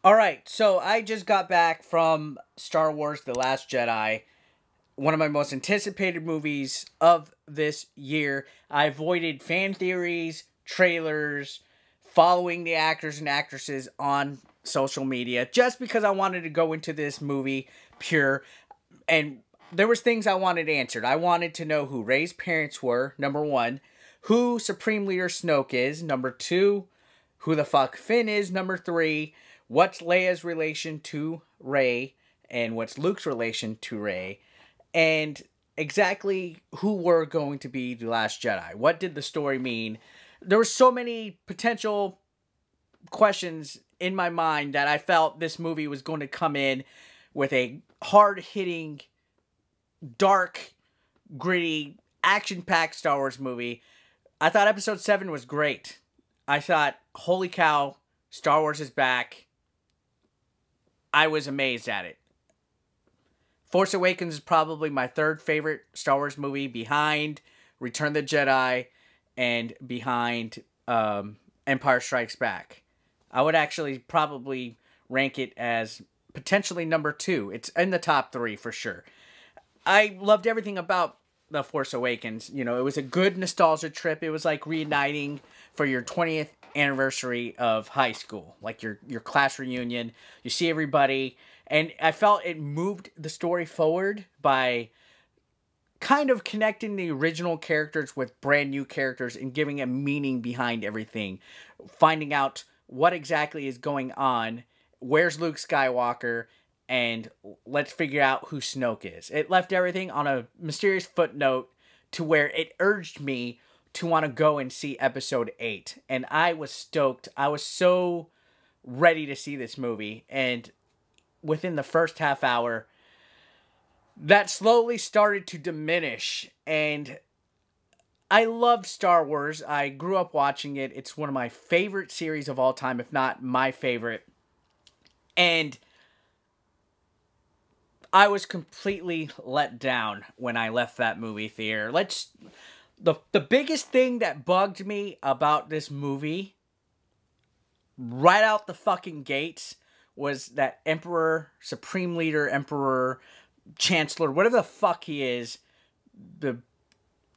All right, so I just got back from Star Wars The Last Jedi, one of my most anticipated movies of this year. I avoided fan theories, trailers, following the actors and actresses on social media just because I wanted to go into this movie pure, and there was things I wanted answered. I wanted to know who Rey's parents were, number 1, who Supreme Leader Snoke is, number 2, who the fuck Finn is, number 3, what's Leia's relation to Rey, and what's Luke's relation to Rey, and exactly who were going to be the Last Jedi. What did the story mean? There were so many potential questions in my mind that I felt this movie was going to come in with a hard-hitting, dark, gritty, action-packed Star Wars movie. I thought Episode 7 was great. I thought, holy cow, Star Wars is back. I was amazed at it. Force Awakens is probably my third favorite Star Wars movie, behind Return of the Jedi and behind Empire Strikes Back. I would actually probably rank it as potentially number 2. It's in the top 3 for sure. I loved everything about The Force Awakens. You know, it was a good nostalgia trip. It was like reuniting for your 20th anniversary of high school, like your class reunion. You see everybody, and I felt it moved the story forward by kind of connecting the original characters with brand new characters and giving a meaning behind everything. Finding out what exactly is going on, where's Luke Skywalker, and let's figure out who Snoke is. It left everything on a mysterious footnote to where it urged me to want to go and see Episode 8. And I was stoked. I was so ready to see this movie. And within the first half hour, that slowly started to diminish. And I love Star Wars. I grew up watching it. It's one of my favorite series of all time, if not my favorite. And I was completely let down when I left that movie theater. The biggest thing that bugged me about this movie right out the fucking gates was that Emperor, Supreme Leader, Emperor, Chancellor, whatever the fuck he is, the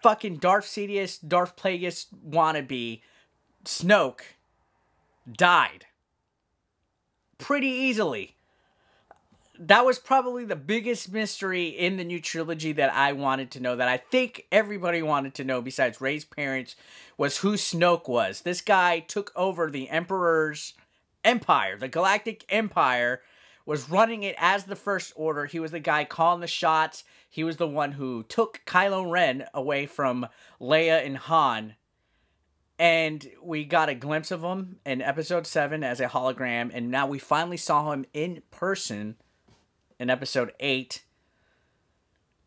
fucking Darth Sidious, Darth Plagueis wannabe, Snoke, died. Pretty easily. That was probably the biggest mystery in the new trilogy that I wanted to know, that I think everybody wanted to know besides Rey's parents, was who Snoke was. This guy took over the Emperor's empire, the Galactic Empire, was running it as the First Order. He was the guy calling the shots. He was the one who took Kylo Ren away from Leia and Han. And we got a glimpse of him in Episode 7 as a hologram, and now we finally saw him in person in Episode 8.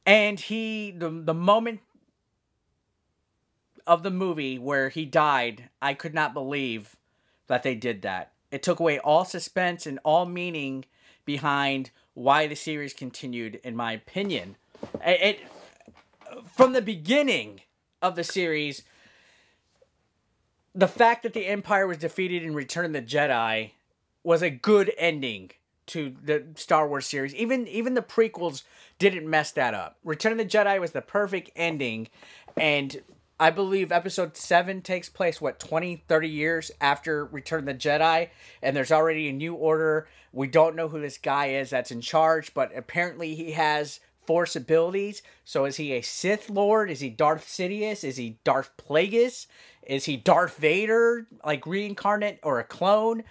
And the moment of the movie where he died, I could not believe that they did that. It took away all suspense and all meaning behind why the series continued, in my opinion. From the beginning of the series, the fact that the Empire was defeated in Return of the Jedi was a good ending to the Star Wars series. Even the prequels didn't mess that up. Return of the Jedi was the perfect ending, and I believe Episode 7 takes place, 20, 30 years after Return of the Jedi, and there's already a new order. We don't know who this guy is that's in charge, but apparently he has Force abilities. So is he a Sith Lord? Is he Darth Sidious? Is he Darth Plagueis? Is he Darth Vader, like reincarnate, or a clone?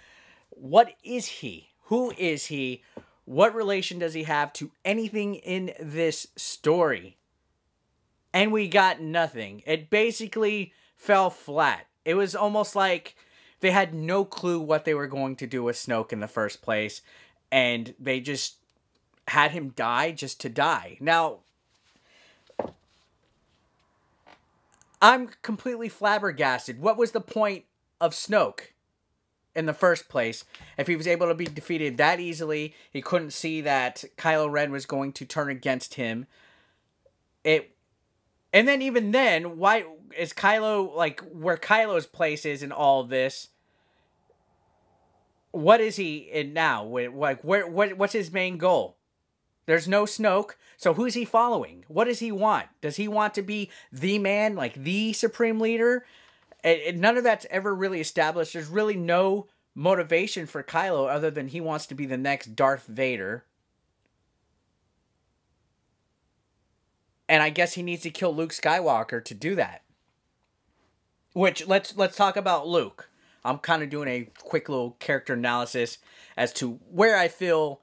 What is he? Who is he? What relation does he have to anything in this story? And we got nothing. It basically fell flat. It was almost like they had no clue what they were going to do with Snoke in the first place, and they just had him die just to die. Now, I'm completely flabbergasted. What was the point of Snoke in the first place if he was able to be defeated that easily? He couldn't see that Kylo Ren was going to turn against him. And then even then, why is Kylo, like, where Kylo's place is in all of this? what is he in now? Like, what's his main goal? There's no Snoke, so who's he following? What does he want? Does he want to be the man, like the supreme leader? None of that's ever really established. There's really no motivation for Kylo other than he wants to be the next Darth Vader. And I guess he needs to kill Luke Skywalker to do that. Which, let's talk about Luke. I'm kind of doing a quick little character analysis as to where I feel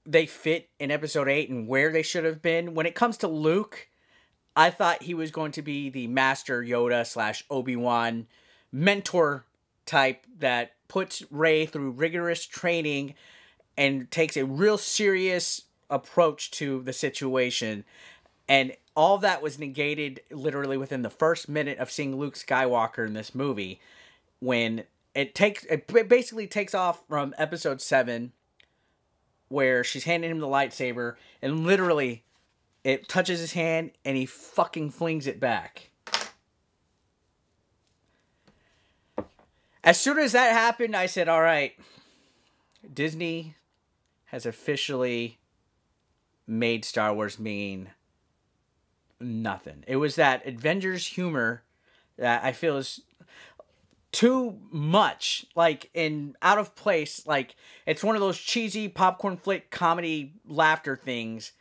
they fit in episode 8 and where they should have been. When it comes to Luke, I thought he was going to be the Master Yoda / Obi-Wan mentor type that puts Rey through rigorous training and takes a real serious approach to the situation. And all that was negated literally within the first minute of seeing Luke Skywalker in this movie, when it basically takes off from episode 7, where she's handing him the lightsaber, and literally it touches his hand and he fucking flings it back. As soon as that happened, I said, all right, Disney has officially made Star Wars mean nothing. It was that Avengers humor that I feel is too much, like, in out of place. Like, it's one of those cheesy popcorn flick comedy laughter things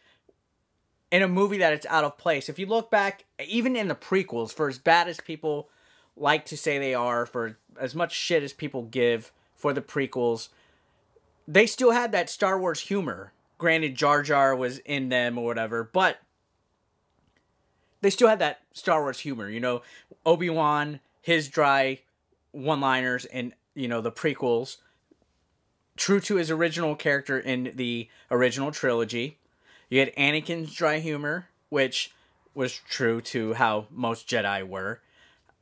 in a movie that it's out of place. If you look back, even in the prequels, for as bad as people like to say they are, for as much shit as people give for the prequels, they still had that Star Wars humor. Granted, Jar Jar was in them or whatever, but they still had that Star Wars humor. You know, Obi-Wan, his dry one-liners in, you know, the prequels, true to his original character in the original trilogy. You had Anakin's dry humor, which was true to how most Jedi were.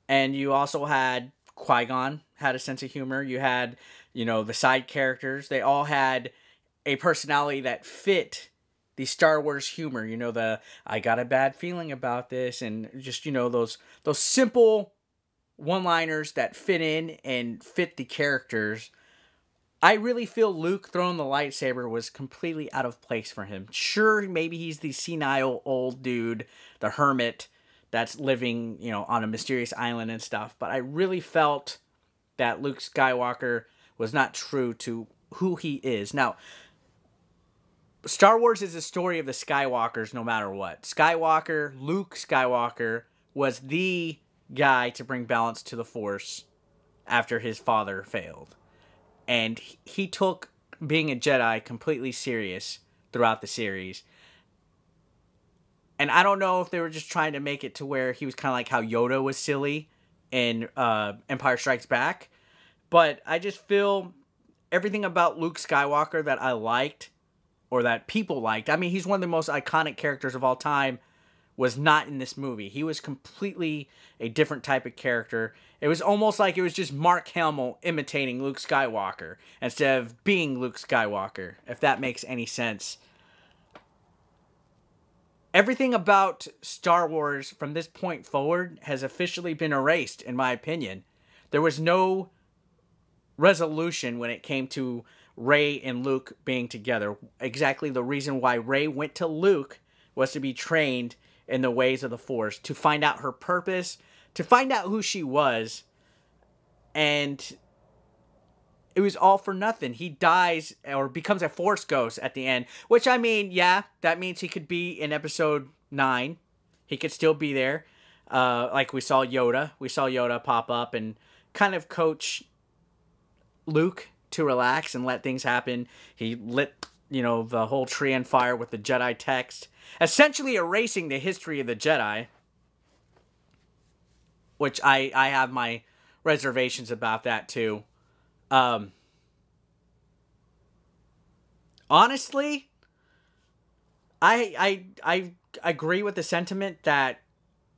And you also had Qui-Gon had a sense of humor. You had, you know, the side characters. They all had a personality that fit the Star Wars humor. You know, the I got a bad feeling about this, and just, you know, those simple one-liners that fit in and fit the characters. I really feel Luke throwing the lightsaber was completely out of place for him. Sure, maybe he's the senile old dude, the hermit that's living, you know, on a mysterious island and stuff, but I really felt that Luke Skywalker was not true to who he is. Now, Star Wars is a story of the Skywalkers no matter what. Luke Skywalker was the guy to bring balance to the Force after his father failed. And he took being a Jedi completely serious throughout the series. And I don't know if they were just trying to make it to where he was kind of like how Yoda was silly in Empire Strikes Back. But I just feel everything about Luke Skywalker that I liked, or that people liked, I mean, he's one of the most iconic characters of all time, was not in this movie. He was completely a different type of character. It was almost like it was just Mark Hamill imitating Luke Skywalker instead of being Luke Skywalker, if that makes any sense. Everything about Star Wars from this point forward has officially been erased, in my opinion. There was no resolution when it came to Rey and Luke being together. Exactly the reason why Rey went to Luke was to be trained in the ways of the Force, to find out her purpose, to find out who she was, and it was all for nothing. He dies or becomes a Force ghost at the end, which, I mean, yeah, that means he could be in episode 9. He could still be there. Like we saw Yoda pop up and kind of coach Luke to relax and let things happen. He lit, you know, the whole tree on fire with the Jedi text, essentially erasing the history of the Jedi, which I have my reservations about that too. Honestly, I agree with the sentiment that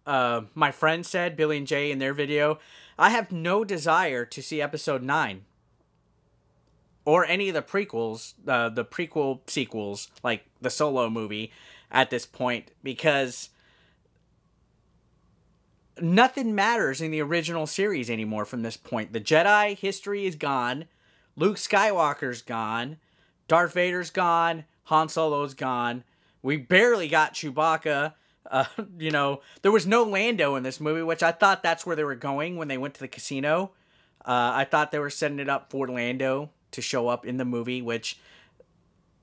my friend said, Billy and Jay, in their video. I have no desire to see episode 9 or any of the prequels, the prequel sequels, like the Solo movie, at this point, because nothing matters in the original series anymore from this point. The Jedi history is gone. Luke Skywalker's gone. Darth Vader's gone. Han Solo's gone. We barely got Chewbacca. There was no Lando in this movie, which I thought that's where they were going when they went to the casino. I thought they were setting it up for Lando to show up in the movie, which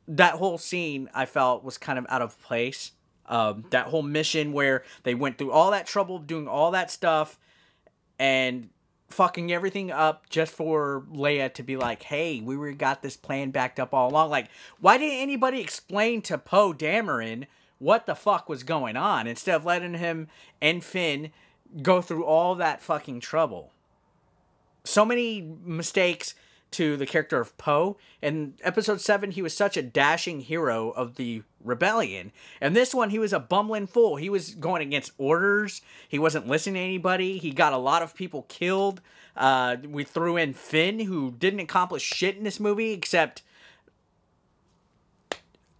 that whole scene I felt was kind of out of place. That whole mission where they went through all that trouble doing all that stuff and fucking everything up just for Leia to be like, hey, we got this plan backed up all along. Like, why didn't anybody explain to Poe Dameron what the fuck was going on instead of letting him and Finn go through all that fucking trouble? So many mistakes to the character of Poe. In episode 7, he was such a dashing hero of the rebellion. And this one, he was a bumbling fool. He was going against orders. He wasn't listening to anybody. He got a lot of people killed. We threw in Finn, who didn't accomplish shit in this movie, except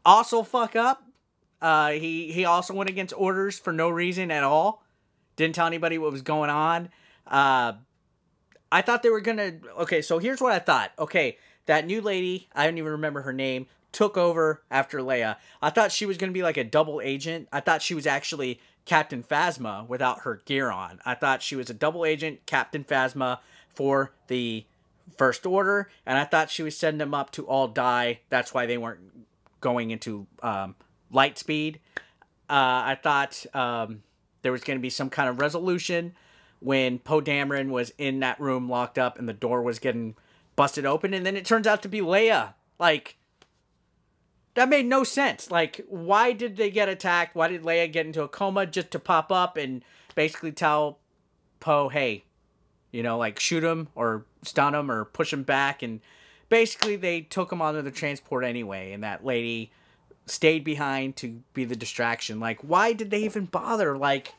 also fuck up. He also went against orders for no reason at all. Didn't tell anybody what was going on. I thought they were gonna... Okay, so here's what I thought. Okay, that new lady, I don't even remember her name, took over after Leia. I thought she was gonna be like a double agent. I thought she was actually Captain Phasma without her gear on. I thought she was a double agent, Captain Phasma, for the First Order. And I thought she was setting them up to all die. That's why they weren't going into light speed. I thought there was going to be some kind of resolution when Poe Dameron was in that room locked up and the door was getting busted open. And then it turns out to be Leia. Like, that made no sense. Like, why did they get attacked? Why did Leia get into a coma just to pop up and basically tell Poe, hey, like shoot him or stun him or push him back? And basically they took him onto the transport anyway. And that lady stayed behind to be the distraction. Like, why did they even bother, like,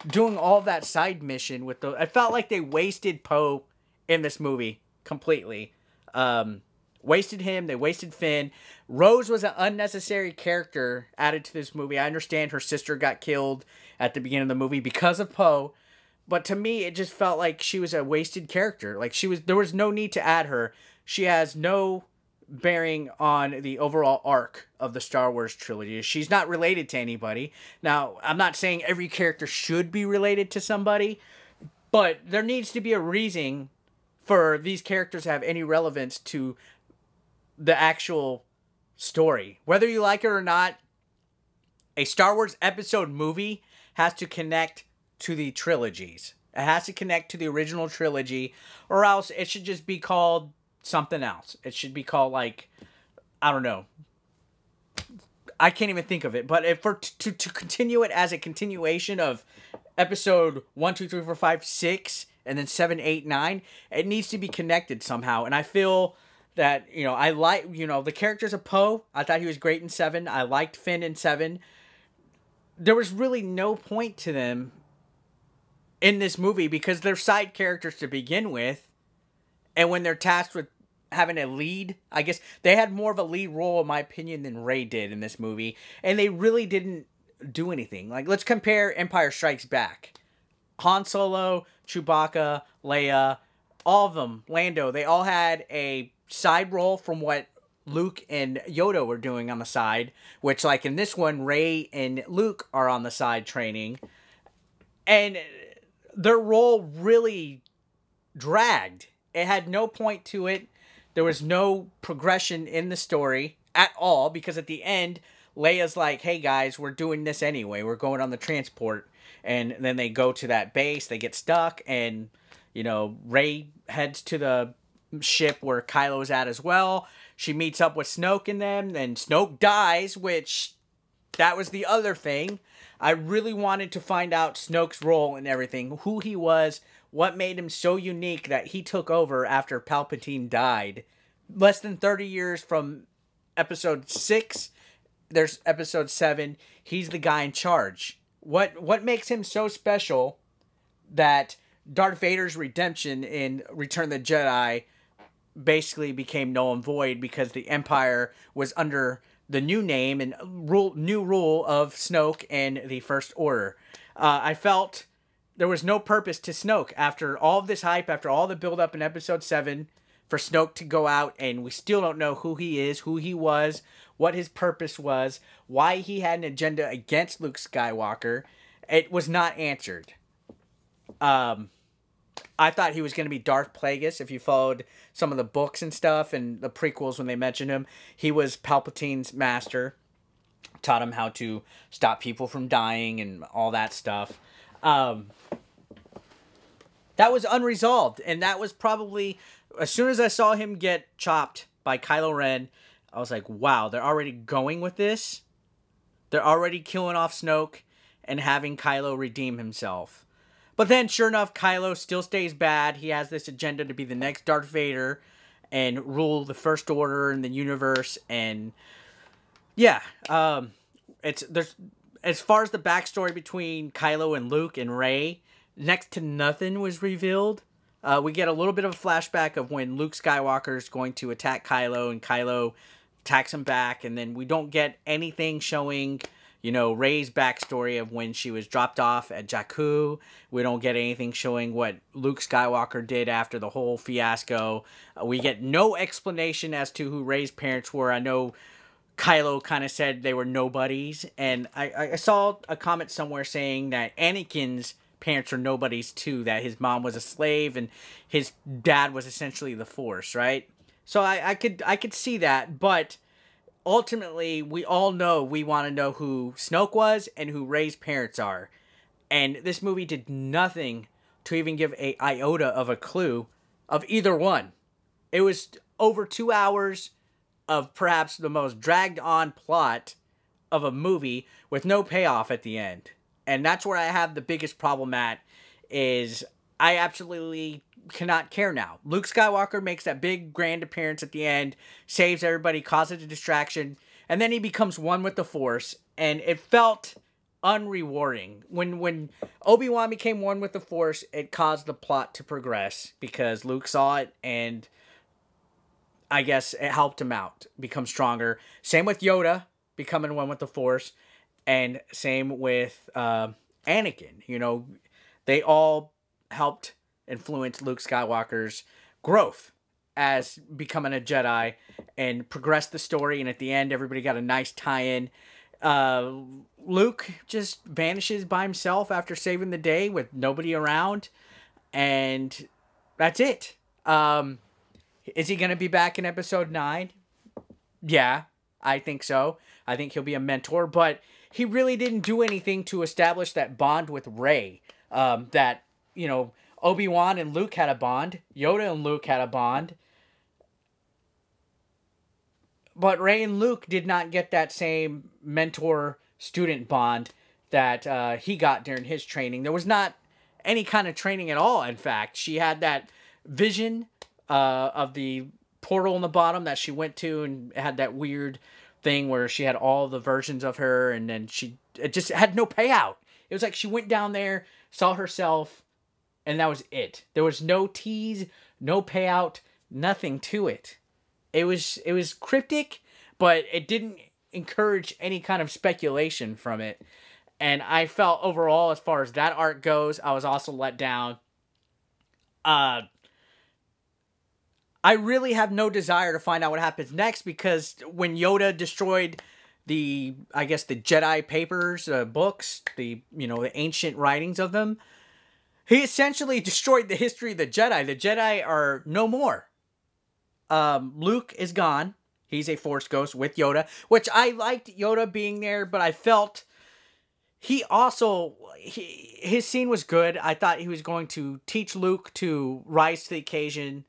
doing all that side mission with the... I felt like they wasted Poe in this movie completely. Wasted him. They wasted Finn. Rose was an unnecessary character added to this movie. I understand her sister got killed at the beginning of the movie because of Poe, but to me, it just felt like she was a wasted character. Like, there was no need to add her. She has no bearing on the overall arc of the Star Wars trilogy. She's not related to anybody. Now, I'm not saying every character should be related to somebody, but there needs to be a reason for these characters to have any relevance to the actual story. Whether you like it or not, a Star Wars episode movie has to connect to the trilogies. It has to connect to the original trilogy, or else it should just be called something else. It should be called, like, I don't know. I can't even think of it. But to continue it as a continuation of episode 1, 2, 3, 4, 5, 6, and then 7, 8, 9, it needs to be connected somehow. And I feel that, I like, the characters of Poe. I thought he was great in 7. I liked Finn in 7. There was really no point to them in this movie because they're side characters to begin with. And when they're tasked with having a lead, I guess they had more of a lead role, in my opinion, than Rey did in this movie. And they really didn't do anything. Like, let's compare Empire Strikes Back. Han Solo, Chewbacca, Leia, all of them, Lando, they all had a side role from what Luke and Yoda were doing on the side. Which, like in this one, Rey and Luke are on the side training. And their role really dragged. It had no point to it. There was no progression in the story at all, because at the end, Leia's like, hey guys, we're doing this anyway. We're going on the transport. And then they go to that base, they get stuck, and, Rey heads to the ship where Kylo's at as well. She meets up with Snoke and them, and Snoke dies, which, that was the other thing. I really wanted to find out Snoke's role in everything, who he was, what made him so unique that he took over after Palpatine died. Less than 30 years from episode 6, there's episode 7. He's the guy in charge. What makes him so special that Darth Vader's redemption in Return of the Jedi basically became null and void because the Empire was under the new name and new rule of Snoke and the First Order. I felt there was no purpose to Snoke after all of this hype, after all the build-up in episode 7. for Snoke to go out, and we still don't know who he is, who he was, what his purpose was, why he had an agenda against Luke Skywalker. It was not answered. I thought he was going to be Darth Plagueis. If you followed some of the books and stuff and the prequels when they mentioned him, he was Palpatine's master. Taught him how to stop people from dying and all that stuff. That was unresolved. And that was probably, as soon as I saw him get chopped by Kylo Ren, I was like, wow, they're already going with this. They're already killing off Snoke and having Kylo redeem himself. But then, sure enough, Kylo still stays bad. He has this agenda to be the next Darth Vader and rule the First Order in the universe. And yeah, there's as far as the backstory between Kylo and Luke and Rey, next to nothing was revealed. We get a little bit of a flashback of when Luke Skywalker is going to attack Kylo, and Kylo attacks him back, and then we don't get anything showing, you know, Rey's backstory of when she was dropped off at Jakku. We don't get anything showing what Luke Skywalker did after the whole fiasco. We get no explanation as to who Rey's parents were. I know Kylo kind of said they were nobodies, and I saw a comment somewhere saying that Anakin's parents are nobodies too, that his mom was a slave and his dad was essentially the Force, right? So I could see that, but ultimately we all know we want to know who Snoke was and who Rey's parents are. And this movie did nothing to even give a iota of a clue of either one. It was over 2 hours of perhaps the most dragged on plot of a movie with no payoff at the end. And that's where I have the biggest problem at, is I absolutely cannot care now. Luke Skywalker makes that big grand appearance at the end, saves everybody, causes a distraction, and then he becomes one with the Force, and it felt unrewarding. When Obi-Wan became one with the Force, it caused the plot to progress because Luke saw it, and I guess it helped him out, become stronger. Same with Yoda becoming one with the Force, and same with Anakin. You know, they all helped influence Luke Skywalker's growth as becoming a Jedi and progress the story. And at the end, everybody got a nice tie-in. Luke just vanishes by himself after saving the day with nobody around. And that's it. Is he going to be back in episode 9? Yeah, I think so. I think he'll be a mentor, but he really didn't do anything to establish that bond with Rey. That, you know, Obi-Wan and Luke had a bond. Yoda and Luke had a bond. But Rey and Luke did not get that same mentor-student bond that he got during his training. There was not any kind of training at all, in fact. She had that vision of the portal in the bottom that she went to, and had that weird thing where she had all the versions of her, and then it just had no payout. It was like she went down there, saw herself, and that was it. There was no tease, no payout, nothing to it. It was cryptic, but it didn't encourage any kind of speculation from it. And I felt overall, as far as that arc goes, I was also let down. I really have no desire to find out what happens next, because when Yoda destroyed the Jedi papers, books, the ancient writings of them, he essentially destroyed the history of the Jedi. The Jedi are no more. Luke is gone. He's a Force ghost with Yoda, which I liked Yoda being there, but I felt his scene was good. I thought he was going to teach Luke to rise to the occasion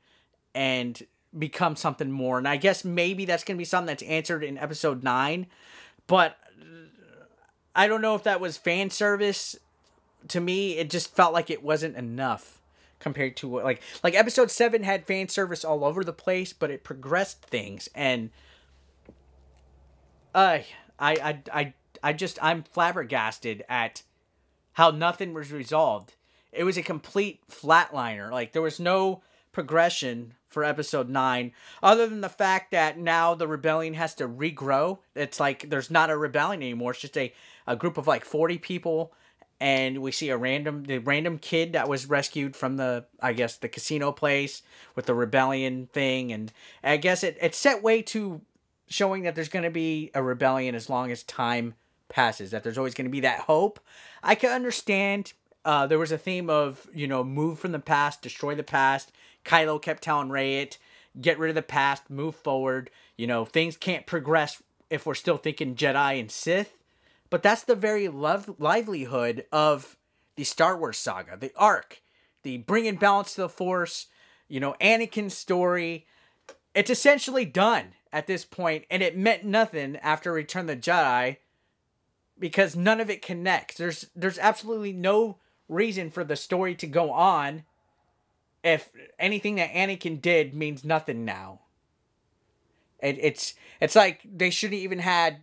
and become something more. And I guess maybe that's going to be something that's answered in episode 9. But I don't know if that was fan service. To me, it just felt like it wasn't enough compared to what, like episode 7 had fan service all over the place, but it progressed things. And I'm flabbergasted at how nothing was resolved. It was a complete flatliner. Like, there was no progression for episode 9, other than the fact that now the rebellion has to regrow. It's like there's not a rebellion anymore. It's just a group of like 40 people, and we see the random kid that was rescued from the casino place with the rebellion thing, and I guess it's set way to showing that there's going to be a rebellion as long as time passes, that there's always going to be that hope. I can understand. There was a theme of, move from the past, destroy the past. Kylo kept telling Rey it, get rid of the past, move forward. Things can't progress if we're still thinking Jedi and Sith. But that's the very livelihood of the Star Wars saga, the arc, the bringing balance to the Force, Anakin's story. It's essentially done at this point, and it meant nothing after Return of the Jedi because none of it connects. There's absolutely no reason for the story to go on if anything that Anakin did means nothing now. It's like they shouldn't even had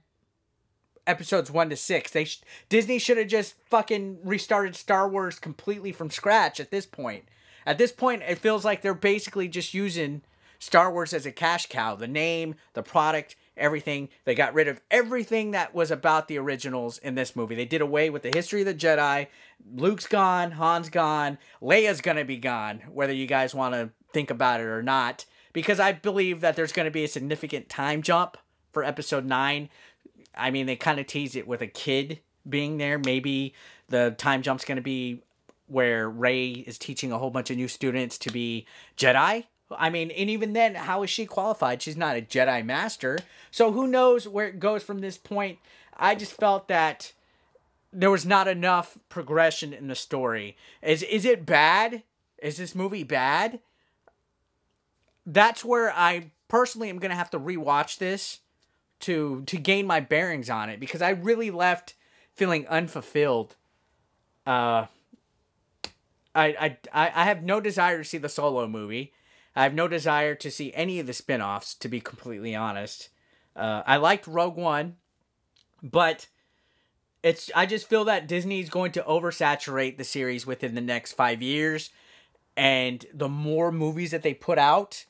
episodes 1 to 6. Disney should have just fucking restarted Star Wars completely from scratch at this point. At this point, it feels like they're basically just using Star Wars as a cash cow. The name, the product, everything. They got rid of everything that was about the originals in this movie. They did away with the history of the Jedi. Luke's gone. Han's gone. Leia's going to be gone, whether you guys want to think about it or not. Because I believe that there's going to be a significant time jump for Episode 9. I mean, they kind of tease it with a kid being there. Maybe the time jump's going to be where Rey is teaching a whole bunch of new students to be Jedi. I mean, and even then, how is she qualified? She's not a Jedi Master. So who knows where it goes from this point. I just felt that there was not enough progression in the story. Is it bad? Is this movie bad? That's where I personally am going to have to rewatch this to gain my bearings on it, because I really left feeling unfulfilled. I have no desire to see the Solo movie. I have no desire to see any of the spin-offs, to be completely honest. I liked Rogue One, but I just feel that Disney's going to oversaturate the series within the next 5 years, and the more movies that they put out,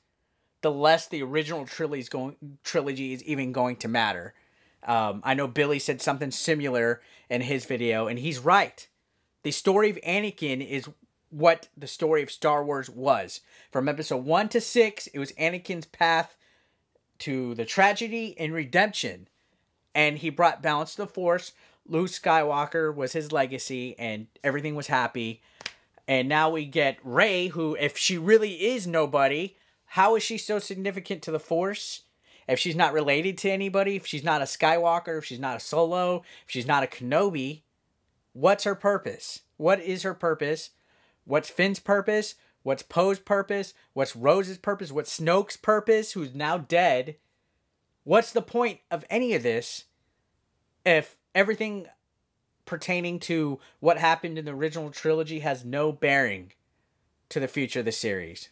the less the original trilogy is even going to matter. I know Billy said something similar in his video, and he's right. The story of Anakin is what the story of Star Wars was. From episode 1 to 6, it was Anakin's path to the tragedy and redemption. And he brought balance to the Force. Luke Skywalker was his legacy, and everything was happy. And now we get Rey, who, if she really is nobody, how is she so significant to the Force? If she's not related to anybody, if she's not a Skywalker, if she's not a Solo, if she's not a Kenobi, what's her purpose? What is her purpose? What's Finn's purpose? What's Poe's purpose? What's Rose's purpose? What's Snoke's purpose, who's now dead? What's the point of any of this if everything pertaining to what happened in the original trilogy has no bearing to the future of the series?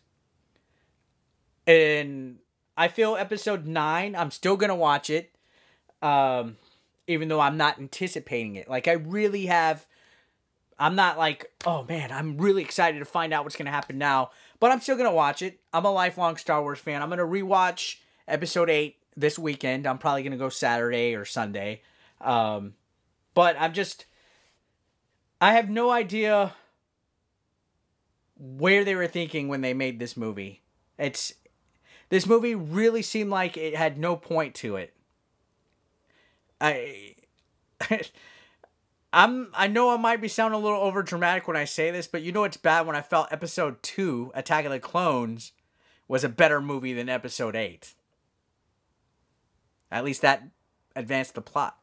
And I feel episode 9, I'm still going to watch it, even though I'm not anticipating it. Like, I really have, I'm not like, oh man, I'm really excited to find out what's going to happen now, but I'm still going to watch it. I'm a lifelong Star Wars fan. I'm going to rewatch episode 8 this weekend. I'm probably going to go Saturday or Sunday. But I have no idea where they were thinking when they made this movie. This movie really seemed like it had no point to it. I know I might be sounding a little over dramatic when I say this, but it's bad when I felt episode 2, Attack of the Clones, was a better movie than episode 8. At least that advanced the plot.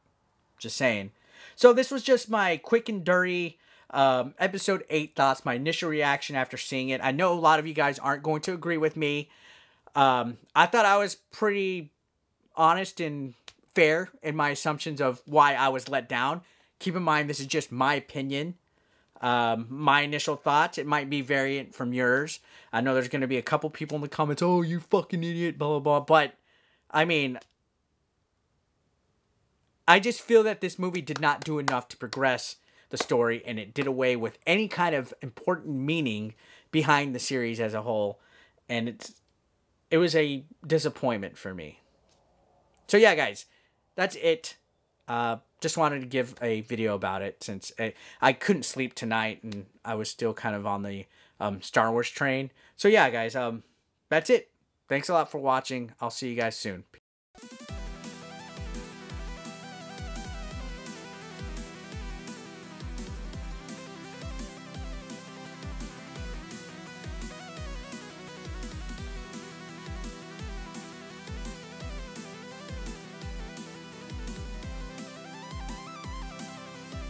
Just saying. So this was just my quick and dirty episode 8 thoughts, my initial reaction after seeing it. I know a lot of you guys aren't going to agree with me. I thought I was pretty honest and fair in my assumptions of why I was let down. Keep in mind, this is just my opinion. My initial thoughts. It might be variant from yours. I know there's going to be a couple people in the comments, oh, you fucking idiot, blah, blah, blah. But, I mean, I just feel that this movie did not do enough to progress the story, and it did away with any kind of important meaning behind the series as a whole. And it was a disappointment for me. So yeah, guys, that's it. just wanted to give a video about it since I couldn't sleep tonight and I was still kind of on the Star Wars train. So yeah, guys, that's it. Thanks a lot for watching. I'll see you guys soon.